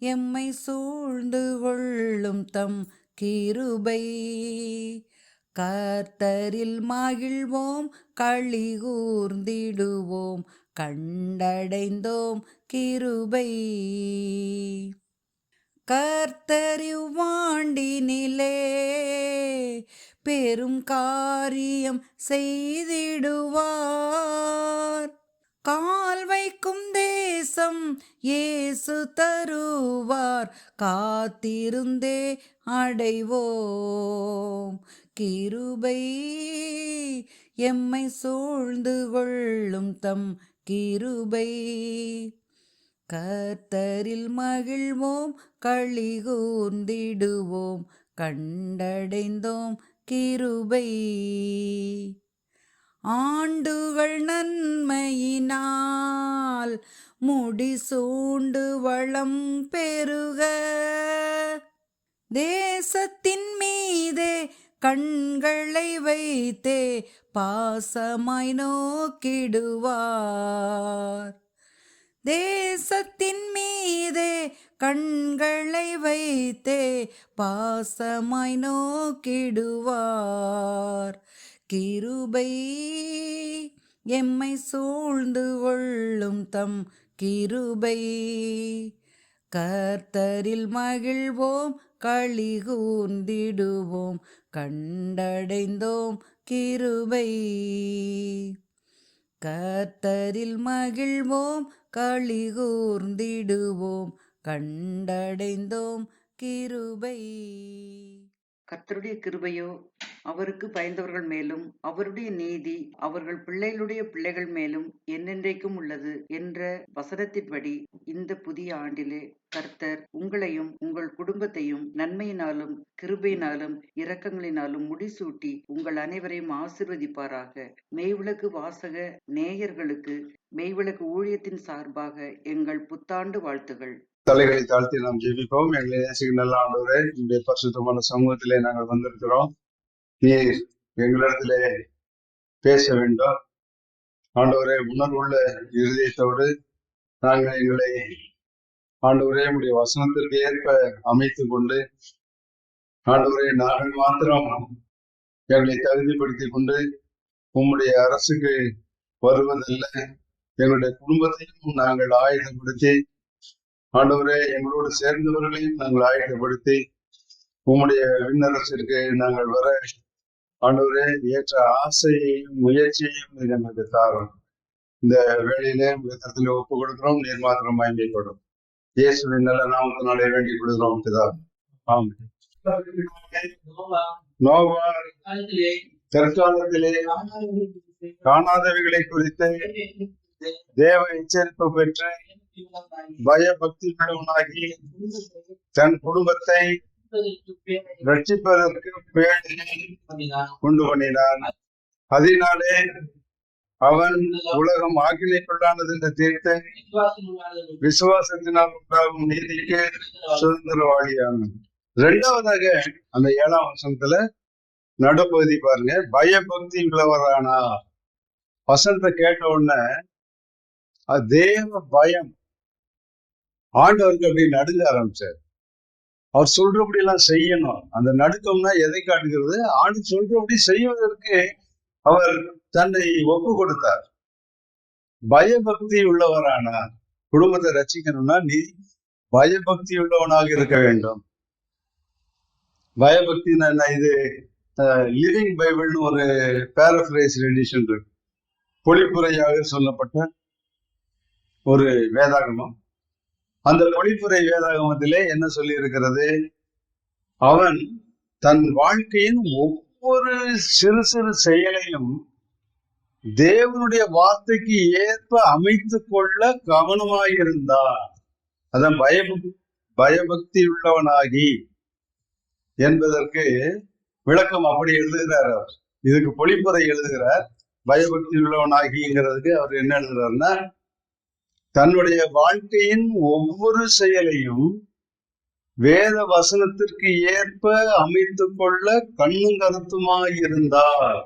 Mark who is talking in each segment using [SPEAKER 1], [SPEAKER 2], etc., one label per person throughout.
[SPEAKER 1] எம்மை சூழ்ந்து கொள்ளும் தம் கிருபை. கர்த்தரில் மகிழ்வோம் களி கூர்ந்திடுவோம் கண்டடைந்தோம் கிருபை. கர்த்தரிவாண்டினிலே பெரும் காரியம் செய்திடுவார். கால் வைக்கும் தேசம் இயேசு தருவார். காத்திருந்தே அடைவோம் கிருபை. எம்மை சூழ்ந்து கொள்ளும் தம் கிருபை. கர்த்தரில் மகிழ்வோம் களி கூர்ந்திடுவோம் கண்டடைந்தோம் கிருபை. ஆண்டுகள் நன்மையினால் முடிசூண்டு வளம் பெருக. தேசத்தின் மீதே கண்களை வைத்தே பாசமாய் நோக்கிடுவார். தேசத்தின் மீதே கண்களை வைத்தே பாசமாய் நோக்கிடுவார் கிருபை. எம்மை சூழ்ந்து கொள்ளும் தம் கிருபை. கர்த்தரில் மகிழ்வோம் களி கூர்ந்திடுவோம் கண்டடைந்தோம் கிருபை. கர்த்தரில் மகிழ்வோம் களி கூர்ந்திடுவோம் கண்டடைந்தோம் கிருபை.
[SPEAKER 2] கர்த்தருடைய கிருபையோ அவருக்கு பயந்தவர்கள் மேலும் அவருடைய நீதி அவர்கள் பிள்ளைகளுடைய பிள்ளைகள் மேலும் என்னென்றைக்கும் உள்ளது என்ற வசனத்தின்படி இந்த புதிய ஆண்டிலே கர்த்தர் உங்களையும் உங்கள் குடும்பத்தையும் நன்மையினாலும் கிருபையினாலும் இரக்கங்களினாலும் முடிசூட்டி உங்கள் அனைவரையும் ஆசீர்வதிப்பாராக. மெய்விளக்கு வாசக நேயர்களுக்கு மெய்விளக்கு ஊழியத்தின் சார்பாக எங்கள் புத்தாண்டு வாழ்த்துகள்.
[SPEAKER 3] தலைகளை தாழ்த்தி நாம் ஜெபிப்போம். எங்களை நேசிக்கும் நல்ல ஆண்டவரே, உங்களுடைய பரிசுத்தமான சமூகத்திலே நாங்கள் வந்திருக்கிறோம். நீர் எங்களிடத்திலே பேச வேண்டும் ஆண்டவரே. உணர்வுள்ள இருதயத்தோடு நாங்கள் எங்களை ஆண்டவரே உடைய வசனத்திற்கு ஏற்ப அமைத்து கொண்டு ஆண்டவரே நாங்கள் மாத்திரம் எங்களை தகுதிப்படுத்திக் கொண்டு உம்முடைய அரசுக்கு வருவதில்லை, எங்களுடைய குடும்பத்தையும் நாங்கள் ஆயுதப்படுத்தி ஆண்டவரே எங்களோடு சேர்ந்தவர்களையும் நாங்கள் ஆயத்தப்படுத்தி உம்முடைய விண்ணரசிற்கு நாங்கள் வர ஆண்டவரே ஏற்ற ஆசையையும் முயற்சியையும் எங்களுக்கு தாரும். இந்த வேளையிலே உலகத்தில் ஒப்பு கொடுக்கிறோம். நீர் மாத்திரம் மயங்கி கொடும். இயேசுவின் நல்ல நாமத்தினாலே வேண்டிக் கொள்கிறோம் பிதா. ஆமென். நோவா தற்காலத்திலே காணாதவைகளை குறித்து தேவ எச்சரிப்பு பெற்று பயபக்தி உள்ளவனாகி தன் குடும்பத்தை ரட்சிப்பதற்கு கொண்டு பண்ணினான். அதனாலே அவன் உலகம் ஆக்கினைக்குள்ளானது என்ற தீர்த்தை விசுவாசத்தினால் உண்டாகும் நீதிக்கு சுதந்திரவாளியான. இரண்டாவதாக அந்த 7ஆம் வசனத்துல நடுப்பகுதி பாருங்க, பயபக்தி உள்ளவரானா. வசனத்தை கேட்ட உடனே தேவ பயம் ஆண்டவருக்கு அப்படி நடுங்க ஆரம்பிச்சார். அவர் சொல்றபடி எல்லாம் செய்யணும். அந்த நடுக்கம்னா எதை காட்டுகிறது? ஆண்டு சொல்றபடி செய்வதற்கு அவர் தன்னை ஒப்பு கொடுத்தார். பயபக்தி உள்ளவரானார். குடும்பத்தை ரட்சிக்கணும்னா நீ பயபக்தி உள்ளவனாக இருக்க வேண்டும். பயபக்தினா என்ன? இது லிவிங் பைபிள்னு ஒரு பேரஃப்ரேஸ் எடிஷன் இருக்கு. பொழிப்புரையாக சொல்லப்பட்ட ஒரு வேதாகமம். அந்த பொழிப்புரை வேதாகமத்திலே என்ன சொல்லி இருக்கிறது? அவன் தன் வாழ்க்கையின் ஒவ்வொரு சிறு சிறு செயலையும் தேவனுடைய வார்த்தைக்கு ஏற்ப அமைத்து கொள்ள கவனமாயிருந்தார். அதான் பயபக்தி உள்ளவனாகி என்பதற்கு விளக்கம் அப்படி எழுதுகிறார் அவர். இதுக்கு பொழிப்புரை எழுதுகிறார். பயபக்தி உள்ளவனாகிங்கிறதுக்கு அவர் என்ன எழுதுறாருன்னா, தன்னுடைய வாழ்க்கையின் ஒவ்வொரு செயலையும் வேத வசனத்திற்கு ஏற்ப அமைத்து கொள்ள கண்ணும் கருத்துமாயிருந்தார்.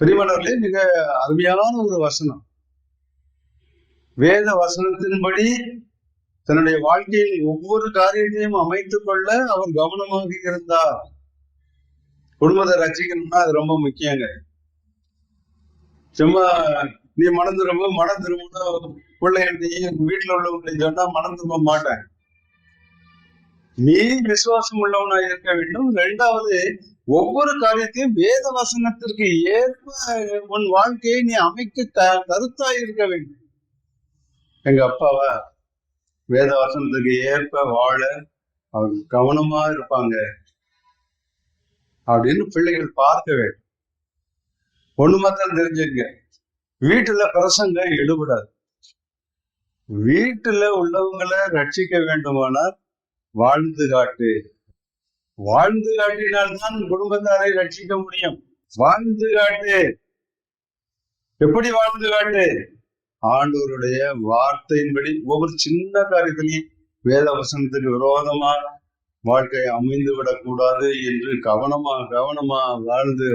[SPEAKER 3] பிரிமணர்களே, மிக அருமையான ஒரு வசனம். வேத வசனத்தின்படி தன்னுடைய வாழ்க்கையில் ஒவ்வொரு காரியத்தையும் அமைத்துக் கொள்ள அவர் கவனமாக இருந்தார். குடும்பத்தை ரசிக்கணும்னா அது ரொம்ப முக்கியங்க. சும்மா நீ மனம் திரும்ப பிள்ளைகள்டையும் வீட்டுல உள்ளவங்களை சொன்னா மனம் திரும்ப மாட்டேன். நீ விசுவாசம் உள்ளவனா இருக்க வேண்டும். 2வது, ஒவ்வொரு காரியத்தையும் வேத வசனத்திற்கு ஏற்ப உன் வாழ்க்கையை நீ அமைக்க கருத்தா இருக்க வேண்டும். எங்க அப்பாவா வேத வசனத்துக்கு ஏற்ப வாழ அவர் கவனமா இருப்பாங்க அப்படின்னு பிள்ளைகள் பார்க்க வேண்டும். ஒண்ணு மாத்திரம் தெரிஞ்சுங்க, வீட்டுல பிரசங்கம் எடுபடாது. வீட்டுல உள்ளவங்களை ரட்சிக்க வேண்டுமானால் வாழ்ந்து காட்டு. வாழ்ந்து காட்டினால்தான் குடும்பத்தாரை ரட்சிக்க முடியும். வாழ்ந்து காட்டு. எப்படி வாழ்ந்து காட்டு? ஆண்டவருடைய வார்த்தையின்படி ஒவ்வொரு சின்ன காரியத்திலையும் வேத வசனத்துக்கு விரோதமா வாழ்க்கையை அமைந்து விடக்கூடாது என்று கவனமா வாழ்ந்து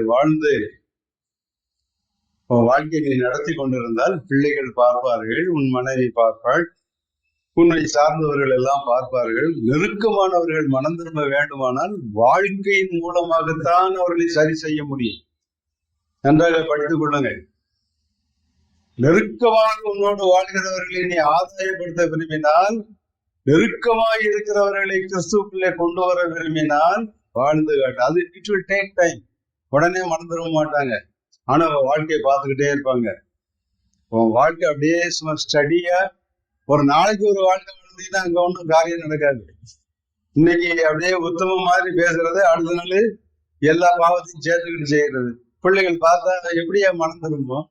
[SPEAKER 3] வாழ்க்கையை நீ நடத்தி கொண்டிருந்தால் பிள்ளைகள் பார்ப்பார்கள், உன் மனைவி பார்ப்பாள், உன்னை சார்ந்தவர்கள் எல்லாம் பார்ப்பார்கள். நெருக்கமானவர்கள் மனம் திரும்ப வேண்டுமானால் வாழ்க்கையின் மூலமாகத்தான் அவர்களை சரி செய்ய முடியும். நன்றாக படித்துக் கொள்ளுங்கள். நெருக்கமாக உன்னோடு வாழ்கிறவர்களை நீ ஆதாயப்படுத்த விரும்பினால், நெருக்கமாக இருக்கிறவர்களை கிறிஸ்துவுக்குள்ளே கொண்டு வர விரும்பினால் வாழ்ந்து காட்டு. அது இட் வில் டேக் டைம். உடனே மனம் திரும்ப மாட்டாங்க. ஆனா வாழ்க்கையை பார்த்துக்கிட்டே இருப்பாங்க. உன் வாழ்க்கை அப்படியே சும்மா ஸ்டடியா ஒரு நாளைக்கு ஒரு வாழ்க்கை வாழ்ந்தீங்கன்னா அங்க ஒன்றும் காரியம் நடக்காது. இன்னைக்கு அப்படியே உத்தம மாதிரி பேசுறது, அடுத்த நாள் எல்லா பாவத்தையும் சேர்த்துக்கிட்டு செய்யறது. பிள்ளைகள் பார்த்தா எப்படியா மனம் திரும்பும்?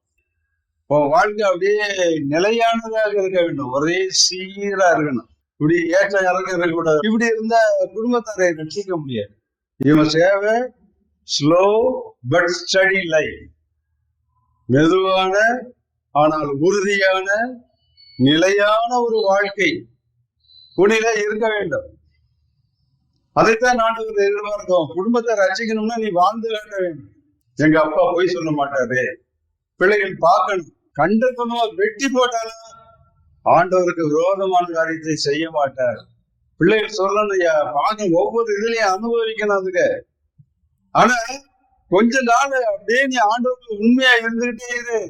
[SPEAKER 3] உன் வாழ்க்கை அப்படியே நிலையானதாக இருக்க வேண்டும். ஒரே சீரா இருக்கணும். இப்படி ஏற்ற இறங்க இருக்கக்கூடாது. இப்படி இருந்தா குடும்பத்தாரை ரட்சிக்க முடியாது. இவன் சேவை ஸ்லோ பட் ஸ்டடி லைஃப். மெதுவான ஆனால் உறுதியான நிலையான ஒரு வாழ்க்கை உன்னில இருக்க வேண்டும். அதைத்தான் ஆண்டவர் எதிர்பார்க்கிறோம். குடும்பத்தை ரசிக்கணும்னா நீ வாழ்ந்து காட்ட வேண்டும். எங்க அப்பா போய் சொல்ல மாட்டாரு. பிள்ளைகள் பார்க்கணும். கண்டத்தனமா வெட்டி போட்டாலும் ஆண்டவருக்கு விரோதமான காரியத்தை செய்ய மாட்டார். பிள்ளைகள் சொல்லணும், பார்க்க ஒவ்வொரு இதுலயும் அனுபவிக்கணும் அதுக்கு. ஆனா கொஞ்ச நாள் அப்படியே நீ ஆண்டவருக்கு உண்மையா இருந்துகிட்டே இரு.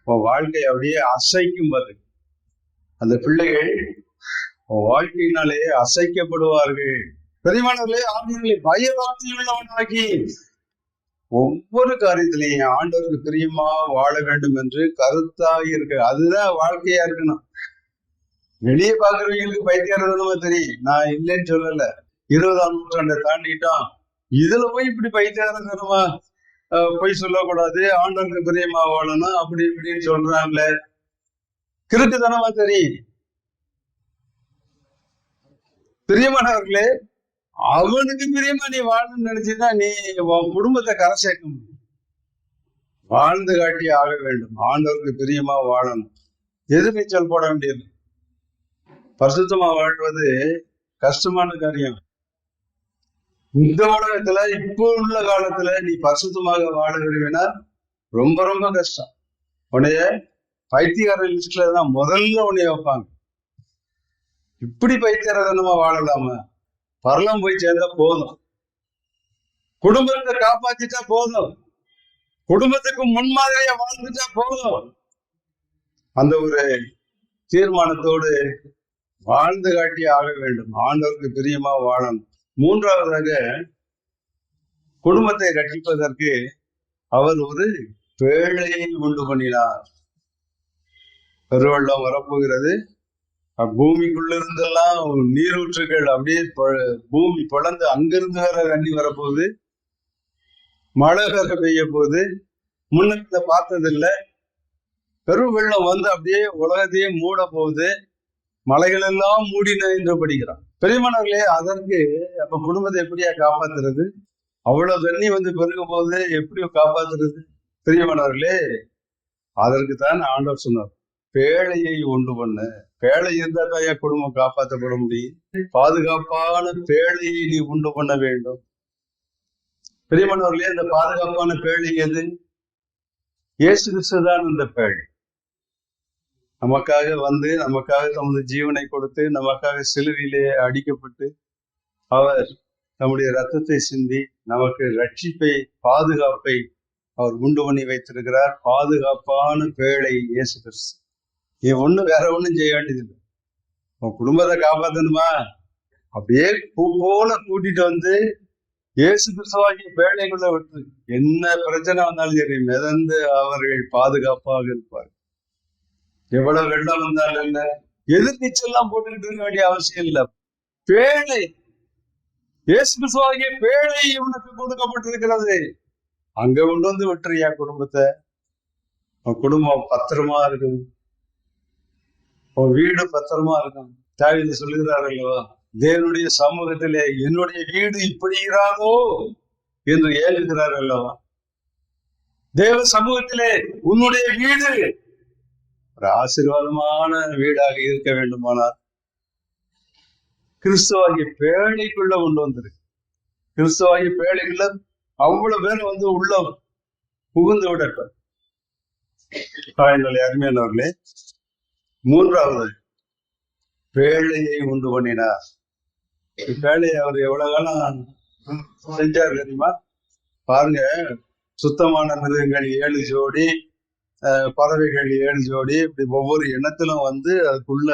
[SPEAKER 3] உன் வாழ்க்கை அப்படியே அசைக்கும். அது அந்த பிள்ளைகள் வாழ்க்கையினாலே அசைக்கப்படுவார்கள். பெரியமானவர்களே, ஆண்டவர்களை பயபக்தியுள்ளவனாக்கி ஒவ்வொரு காரியத்திலையும் ஆண்டவருக்கு பிரியமா வாழ வேண்டும் என்று கருத்தாக இருக்கு. அதுதான் வாழ்க்கையா இருக்கணும். வெளியே பாக்குறவங்களுக்கு பைத்தியாரதனமா தெரியும். நான் இல்லைன்னு சொல்லல. 20ஆம் நூற்றாண்டை தாண்டிட்டோம். இதுல போய் இப்படி பைத்தியாரதனமா போய் சொல்லக்கூடாது, ஆண்டவருக்கு பிரியமா வாழணும் அப்படி இப்படின்னு சொல்றாங்களே, கிறுக்குத்தனமா தெரியும். பிரியமானவர்களே, அவனுக்கு பிரியமா நீ வாழணும்னு நினைச்சுன்னா நீ உன் குடும்பத்தை கரை சேர்க்க முடியும். வாழ்ந்து காட்டி ஆக வேண்டும். ஆண்டவருக்கு பிரியமா வாழணும். எதிர்நீச்சல் போட வேண்டியது. பரிசுத்தமா வாழ்வது கஷ்டமான காரியம். இந்த உலகத்துல இப்போ உள்ள காலத்துல நீ பரிசுத்தமாக வாழ விரும்பினால் ரொம்ப ரொம்ப கஷ்டம். உன்னைய பைத்தியக்கார லிஸ்ட்ல தான் முதல்ல உன்னைய வைப்பாங்க. இப்படி பைத்தியக்காரத்தனமா வாழலாம? பரலம் போய் சேர்ந்தா போதும். குடும்பத்தை காப்பாத்திட்டா போதும். குடும்பத்துக்கு முன்மாதிரியா வாழ்ந்துட்டா போதும். அந்த ஒரு தீர்மானத்தோடு வாழ்ந்து காட்டி ஆக வேண்டும். ஆண்டவருக்கு பிரியமா வாழணும். 3வதாக, குடும்பத்தை ரட்சிப்பதற்கு அவர் ஒரு பேழையை உண்டு பண்ணினார். பெருவெள்ளம் வரப்போகிறது. பூமிக்குள்ள இருந்தெல்லாம் நீரூற்றுகள் அப்படியே பூமி பிளந்து அங்கிருந்து வேற தண்ணி வரப்போகுது. மழை வேற பெய்ய போகுது. முன்ன பார்த்ததில்லை. பெருவெள்ளம் வந்து அப்படியே உலகத்தையே மூட போகுது. மலைகள் எல்லாம் மூடின என்று படிக்கிறான். பெரியமானவர்களே, அதற்கு அப்ப குடும்பத்தை எப்படியா காப்பாத்துறது? அவ்வளவு தண்ணி வந்து பெருகும் போது எப்படி காப்பாத்துறது? பெரியமானவர்களே, அதற்கு தான் ஆண்டவர் சொன்னார், பேழையை உண்டு பண்ணு. பேழை இருந்தா தாயா குடும்பம் காப்பாற்றப்பட முடியும். பாதுகாப்பான பேழையை நீ உண்டு பண்ண வேண்டும். பெரியமானவர்களே, இந்த பாதுகாப்பான பேழை எது? இயேசு கிறிஸ்து தான் இந்த பேழை. நமக்காக வந்து நமக்காக தமது ஜீவனை கொடுத்து நமக்காக சிலுவையிலே அடிக்கப்பட்டு அவர் தம்முடைய ரத்தத்தை சிந்தி நமக்கு ரட்சிப்பை, பாதுகாப்பை அவர் உண்டு பண்ணி வைத்திருக்கிறார். பாதுகாப்பான பேழை இயேசு கிறிஸ்து. நீ வேற ஒண்ணும் செய்ய வேண்டியதில்லை. உன் குடும்பத்தை காப்பாத்தணுமா, அப்படியே பூ போல கூட்டிட்டு வந்து இயேசு கிறிஸ்துவாகிய பேழைக்குள்ள விட்டு என்ன பிரச்சனை வந்தாலும் சரி மிதந்து அவர்கள் பாதுகாப்பாக இருப்பார். எவ்வளவு வெள்ளம் வந்தாலும் இல்ல, எதிர்நீச்சல்லாம் போட்டுக்கிட்டு இருக்க வேண்டிய அவசியம் இல்லை. பேழை, இயேசு கிறிஸ்துவாகிய பேழை இவனுக்கு கொடுக்கப்பட்டிருக்கிறது. அங்க கொண்டு வந்து விட்டுறியா குடும்பத்தை? உன் குடும்பம் பத்திரமா இருக்கும், உன் வீடு பத்திரமா இருக்கும். தாவீது சொல்லுகிறார் அல்லவா, தேவனுடைய சமூகத்திலே என்னுடைய வீடு இப்படி இராதோ என்று ஏங்குகிறார் அல்லவா. தேவ சமூகத்திலே உன்னுடைய வீடு ஒரு ஆசீர்வாதமான வீடாக இருக்க வேண்டுமானால் கிறிஸ்துவாகிய பேழைக்குள்ள கொண்டு வந்திருக்கு. கிறிஸ்துவாகிய பேழைக்குள்ள அவ்வளவு பேர் வந்து உள்ள புகுந்து விடட்டும். அருமையானவர்களே, மூன்றாவது பேழையை உண்டு பண்ணினார். பேழையை அவர் எவ்வளவு காலம் செஞ்சார் தெரியுமா? பாருங்க, சுத்தமான மிருகங்கள் 7 ஜோடி, பறவைகள் 7 ஜோடி, இப்படி ஒவ்வொரு இனத்திலும் வந்து அதுக்குள்ள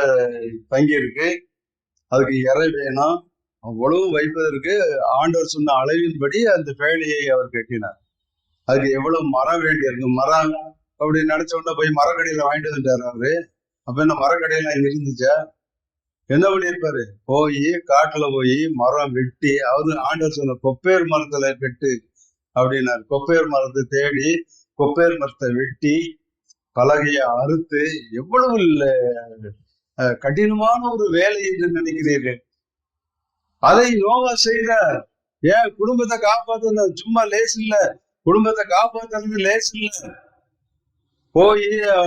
[SPEAKER 3] தங்கி இருக்கு. அதுக்கு இறை வேணும். அவ்வளவு வைப்பதற்கு ஆண்டவர் சொன்ன அளவின்படி அந்த பேழையை அவர் கட்டினார். அதுக்கு எவ்வளவு மரம் வேண்டி இருக்கு. மரம் அப்படி நினைச்ச உடனே போய் மரக்கடையில வாங்கிட்டு வந்துட்டாரு அவரு. அப்ப என்ன மரக்கடையில இருந்துச்சா? என்ன பண்ணியிருப்பாரு? போய் காட்டுல போய் மரம் வெட்டி, அவரு ஆண்டவர் சொன்ன கொப்பேர் மரத்துல கட்டு அப்படின்னாரு. கொப்பேர் மரத்தை தேடி கொப்பேர் மரத்தை வெட்டி பலகையை அறுத்து, எவ்வளவு கடினமான ஒரு வேலை என்று நினைக்கிறீர்கள்? அதை நோவா செய்தார். ஏன்? குடும்பத்தை காப்பாற்ற சும்மா லேஸ் இல்ல, குடும்பத்தை காப்பாற்றுறது லேஸ் இல்ல. போய்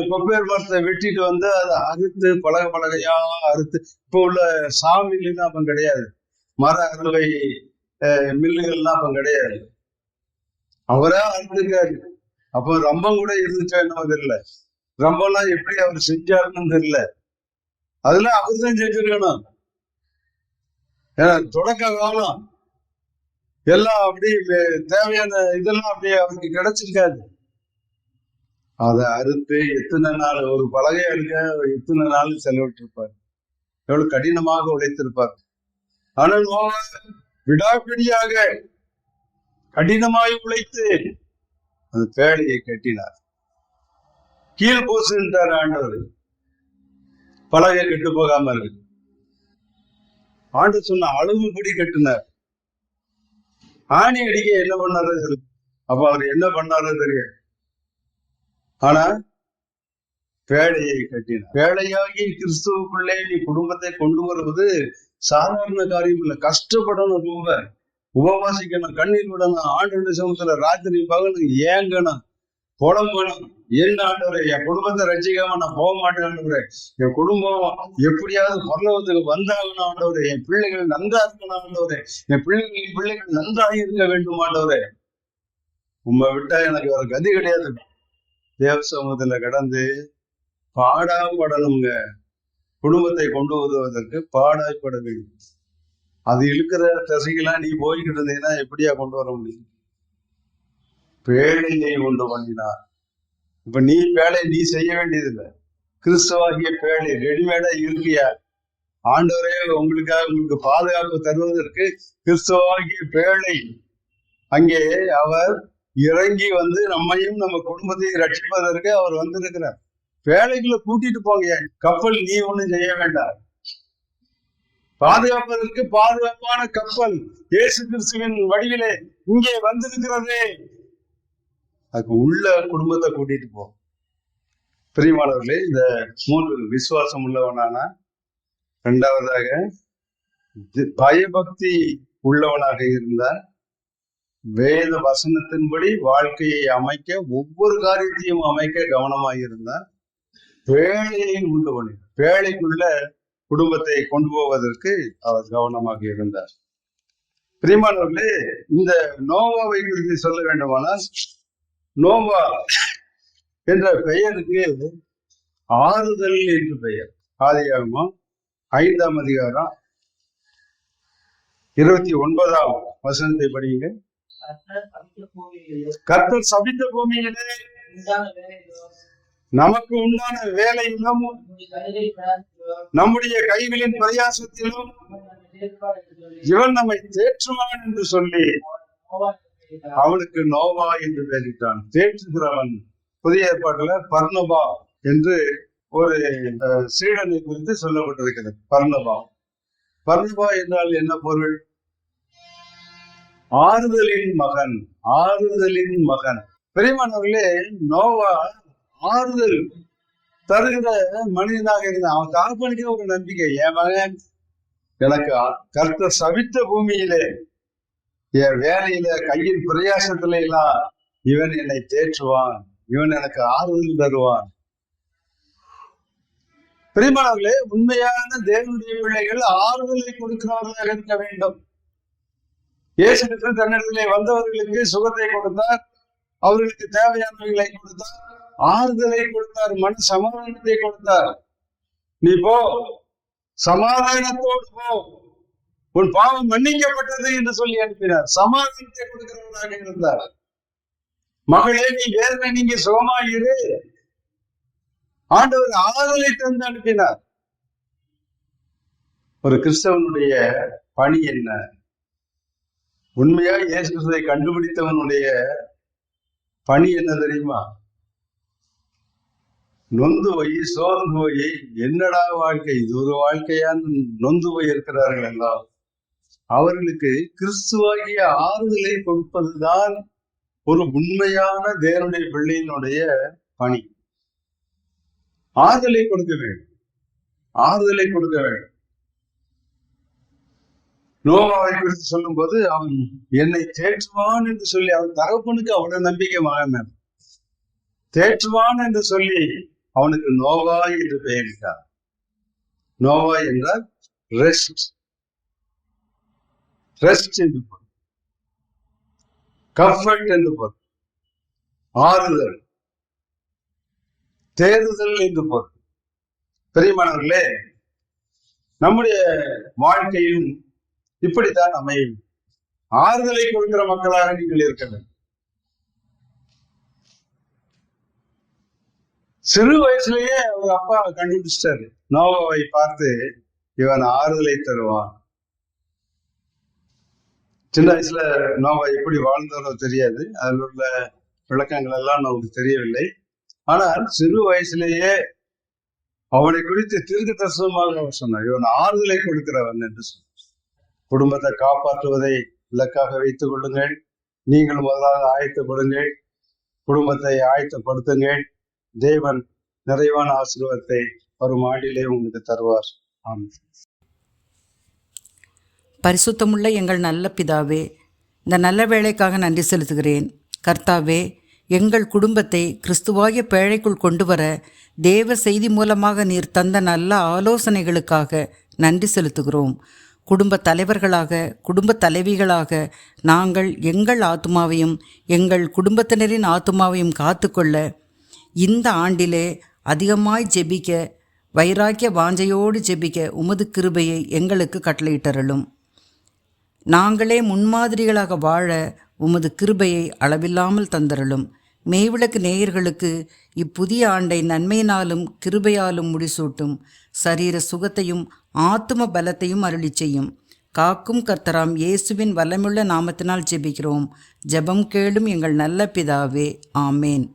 [SPEAKER 3] கொப்பேர் மரத்தை வெட்டிட்டு வந்து அதை அறுத்து பலகையா அறுத்து, இப்ப உள்ள சாமிலாம் அப்ப கிடையாது, மர அறுவை மில்லுகள்லாம் அப்ப கிடையாது. அவரா அறுத்துக்காரு. அப்ப ரம்பம் கூட இருந்துச்சா என்னவோ தெரியல. ரம்பம்லாம் எப்படி அவர் செஞ்சாருன்னு தெரியல. அதெல்லாம் அவர் தான் செஞ்சிருக்கணும். ஏன்னா தொடக்க காலம் எல்லாம் அப்படி தேவையான இதெல்லாம் அப்படியே அவருக்கு கிடைச்சிருக்காது. அதை அறுத்து எத்தனை நாள், ஒரு பலகை அறுக்க எத்தனை நாள் செலவிட்டிருப்பார், எவ்வளவு கடினமாக உழைத்திருப்பார். ஆனால் விடாப்பிடியாக கடினமாய் உழைத்து அந்த பேழையை கட்டினார். கீழ் பூசுகின்றார் ஆண்டவர், பலகை கெட்டு போகாம இருக்கு. ஆண்டு சொன்ன அளவுபடி கட்டினார். ஆணி அடிக்க என்ன பண்ணாரு? அப்ப அவர் என்ன பண்ணாரு தெரியும். ஆனா பேழையை கட்டினார். பேழையாகி கிறிஸ்துவுக்குள்ளே நீ குடும்பத்தை கொண்டு வருவது சாதாரண காரியம் இல்லை. கஷ்டப்படணும், ரொம்ப உபவாசிக்கணும், கண்ணீர் விடணும், ஆண்டு சமூகத்துல ராத்திரி பகல் ஏங்கணும், புலம்பணும். என்ன ஆண்டவரே, என் குடும்பத்தை ரசிக்காம நான் போக மாட்டேன் ஆண்டவரே, என் குடும்பம் எப்படியாவது பரலோகத்துக்கு வந்தாகணும் ஆண்டவரே, என் பிள்ளைகள் நன்றா இருக்கணும் ஆண்டவரே, என் பிள்ளைகள் நன்றாக இருக்க வேண்டும் ஆண்டவரே, உண்மை விட்டா எனக்கு வேற கதி கிடையாது. தேவ சமூகத்துல கடந்து பாடாப்படணுங்க. குடும்பத்தை கொண்டு வருவதற்கு பாடாய்ப்பட வேண்டும். அது இழுக்கிற தசைகளாம் நீ போய்கிட்டு இருந்தீங்கன்னா எப்படியா கொண்டு வர முடியும்? பேழையை கொண்டு பண்ணினார். இப்ப நீ பேழை நீ செய்ய வேண்டியதில்லை. கிறிஸ்துவாகிய பேழை ரெடிமேடா இருக்கியா? ஆண்டவரே உங்களுக்காக உங்களுக்கு பாதுகாப்பு தருவதற்கு கிறிஸ்துவாகிய பேழை அங்கே அவர் இறங்கி வந்து நம்மையும் நம்ம குடும்பத்தையும் ரட்சிப்பதற்கு அவர் வந்திருக்கிறார். பேழைக்குள்ள கூட்டிட்டு போங்க. கப்பல் நீ ஒண்ணும் செய்ய வேண்டாம். பாதுகாப்பதற்கு பாதுகாப்பான கப்பல் இயேசு கிறிஸ்துவின் வடிவிலே இங்கே வந்திருக்கிறதே. அதுக்கு உள்ள குடும்பத்தை கூட்டிட்டு போ. பிரியமானவர்களே, இந்த 3 விசுவாசம் உள்ளவனானா, 2வதாக பயபக்தி உள்ளவனாக இருந்தால், வேத வசனத்தின்படி வாழ்க்கையை அமைக்க, ஒவ்வொரு காரியத்தையும் அமைக்க கவனமாக இருந்தால், பேழையை உண்டு பண்ணி பேழைக்குள்ள குடும்பத்தை கொண்டு போவதற்கு அவர் கவனமாக இருந்தார். பிரியமானவர்களே, இந்த நோவாவை குறித்து சொல்ல வேண்டுமானால், நோவா என்ற பெயருக்கு ஆறுதல் என்று பெயர். ஆதியாகமம் 5ஆம் அதிகாரம் 29ஆம் வசனத்தை படியுங்க. கர்த்தர் சபித்த பூமியிலே நமக்கு உண்டான வேலையிலும் நம்முடைய கைகளின் பிரயாசத்திலும் இவன் நம்மை தேற்றுவான் என்று சொல்லி அவனுக்கு நோவா என்று பெயரிட்டான். தேற்றுகிறவன் புதிய ஏற்பாட்டுல பர்னபா என்று ஒரு சீடனை குறித்து சொல்லப்பட்டிருக்கிறது. பர்னபா. பர்னபா என்றால் என்ன பொருள்? ஆறுதலின் மகன். ஆறுதலின் மகன். பிரியமானவர்களே, நோவா ஆறுதல் தருகிற மனிதனாக இருந்தான். அவன் தகப்பனுக்கே ஒரு நம்பிக்கை, என் மகன் எனக்கு கர்த்தர் சபித்த பூமியிலே என் வேலையில கையின் பிரயாசத்துல எல்லாம் இவன் என்னை தேற்றுவான், இவன் எனக்கு ஆறுதல் தருவான். பிரியமானவர்களே, உண்மையான தேவனுடைய பிள்ளைகள் ஆறுதலை கொடுக்கிறவர்களாக இருக்க வேண்டும். இயேசு கிறிஸ்து தன்னிடத்திலே வந்தவர்களுக்கு சுகத்தை கொடுத்தார், அவர்களுக்கு தேவையானவைகளை கொடுத்தார், ஆறுதலை கொடுத்தார், மன சமாதானத்தை கொடுத்தார். நீ போ, சமாதானத்தோடு போ, உன் பாவம் மன்னிக்கப்பட்டது என்று சொல்லி அனுப்பினார். சமாதானத்தை கொடுக்கிறவராக இருந்தார். மகளே, நீ வேதனை நீங்க சுகமாயிரு, ஆண்டவர் ஆறுதலை தந்து அனுப்பினார். ஒரு கிறிஸ்தவனுடைய பணி என்ன? உண்மையா இயேசு கிறிஸ்துவை கண்டுபிடித்தவனுடைய பணி என்ன தெரியுமா? நொந்து போய் சோர்ந்து போய் என்னடா வாழ்க்கை, இது ஒரு வாழ்க்கையான்னு நொந்து போய் இருக்கிறார்கள் எல்லாம். அவர்களுக்கு கிறிஸ்துவாகிய ஆறுதலை கொடுப்பதுதான் ஒரு உண்மையான தேவனுடைய பிள்ளையினுடைய பணி. ஆறுதலை கொடுக்க வேண்டும், ஆறுதலை கொடுக்க வேண்டும். நோவாவை குறித்து சொல்லும் போது அவன் என்னை தேற்றுவான் என்று சொல்லி, அவன் தகப்பனுக்கு அவ்வளவு நம்பிக்கை மகன் தேற்றுவான் என்று சொல்லி அவனுக்கு நோவா என்று பெயரிட்டார். நோவா என்றால் ரெஸ்ட், ரெஸ்ட் என்று பொருள், கம்ஃபர்ட் என்று பொருள், ஆறுதல், தேறுதல் என்று பொருள். பிரியமானவர்களே, நம்முடைய வாழ்க்கையும் இப்படித்தான் அமையும். ஆறுதலை கொடுக்கிற மக்களாக நீங்கள் இருக்க வேண்டும். சிறு வயசுலயே அவங்க அப்பா கண்டுபிடிச்சிட்டாரு. நோவாவை பார்த்து இவன் ஆறுதலை தருவான். சின்ன வயசுல நோவா எப்படி வாழ்ந்தாரோ தெரியாது, அதில் உள்ள விளக்கங்கள் எல்லாம் நமக்கு தெரியவில்லை. ஆனால் சிறு வயசுலேயே அவனை குறித்து தீர்க்க தரிசனமாக அவர் சொன்னார், இவன் ஆறுதலை கொடுக்கிறவன் என்று சொன்னார். குடும்பத்தை காப்பாற்றுவதை இலக்காக வைத்துக் கொள்ளுங்கள். நீங்கள் முதலாக ஆயத்தப்படுங்கள், குடும்பத்தை ஆயத்தப்படுத்துங்கள். தேவன் நிறைவான ஆசீர்வாதத்தை வரும் ஆண்டிலே உங்களுக்கு தருவார். ஆமென்.
[SPEAKER 1] பரிசுத்தமுள்ள எங்கள் நல்ல பிதாவே, இந்த நல்ல வேளைக்காக நன்றி செலுத்துகிறேன். கர்த்தாவே, எங்கள் குடும்பத்தை கிறிஸ்துவாகிய பேழைக்குள் கொண்டு வர தேவ செய்தி மூலமாக நீர் தந்த நல்ல ஆலோசனைகளுக்காக நன்றி செலுத்துகிறோம். குடும்ப தலைவர்களாக, குடும்ப தலைவிகளாக நாங்கள் எங்கள் ஆத்துமாவையும் எங்கள் குடும்பத்தினரின் ஆத்துமாவையும் காத்துக்கொள்ள இந்த ஆண்டிலே அதிகமாய் ஜெபிக்க, வைராக்கிய வாஞ்சையோடு ஜெபிக்க உமது கிருபையை எங்களுக்கு கட்டளையிட்டருளும். நாங்களே முன்மாதிரிகளாக வாழ உமது கிருபையை அளவில்லாமல் தந்தருளும். மெய்விளக்கு நேயர்களுக்கு இப்புதிய ஆண்டை நன்மையினாலும் கிருபையாலும் முடிசூட்டும். சரீர சுகத்தையும் ஆத்தும பலத்தையும் அருளி செய்யும். காக்கும் கர்த்தராம் இயேசுவின் வல்லமுள்ள நாமத்தினால் ஜெபிக்கிறோம். ஜெபம் கேளும் எங்கள் நல்ல பிதாவே. ஆமேன்.